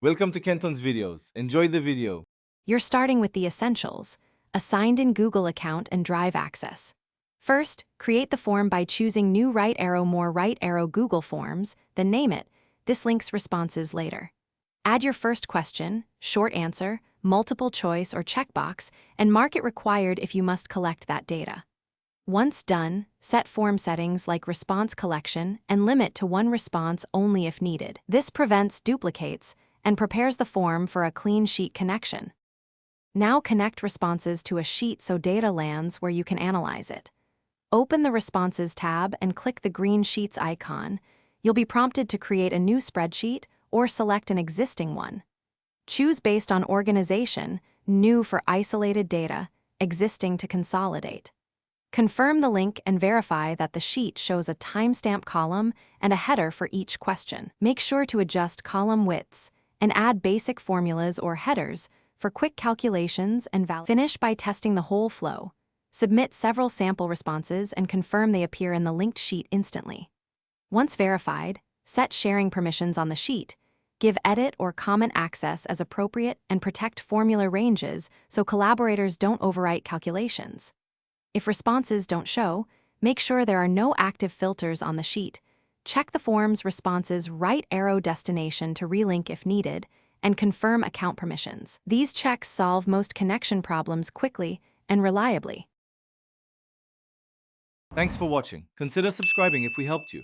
Welcome to Kenton's videos. Enjoy the video. You're starting with the essentials: a signed-in Google account and Drive access. First, create the form by choosing New Right Arrow More Right Arrow Google Forms, then name it. This links responses later. Add your first question, short answer, multiple choice, or checkbox, and mark it required if you must collect that data. Once done, set form settings like response collection and limit to one response only if needed. This prevents duplicates and prepares the form for a clean sheet connection. Now connect responses to a sheet so data lands where you can analyze it. Open the Responses tab and click the green Sheets icon. You'll be prompted to create a new spreadsheet or select an existing one. Choose based on organization, new for isolated data, existing to consolidate. Confirm the link and verify that the sheet shows a timestamp column and a header for each question. Make sure to adjust column widths and add basic formulas or headers for quick calculations and finish by testing the whole flow. Submit several sample responses and confirm they appear in the linked sheet instantly. Once verified, set sharing permissions on the sheet. Give edit or comment access as appropriate and protect formula ranges so collaborators don't overwrite calculations. If responses don't show, make sure there are no active filters on the sheet. Check the form's responses right arrow destination to relink if needed, and confirm account permissions. These checks solve most connection problems quickly and reliably. Thanks for watching. Consider subscribing if we helped you.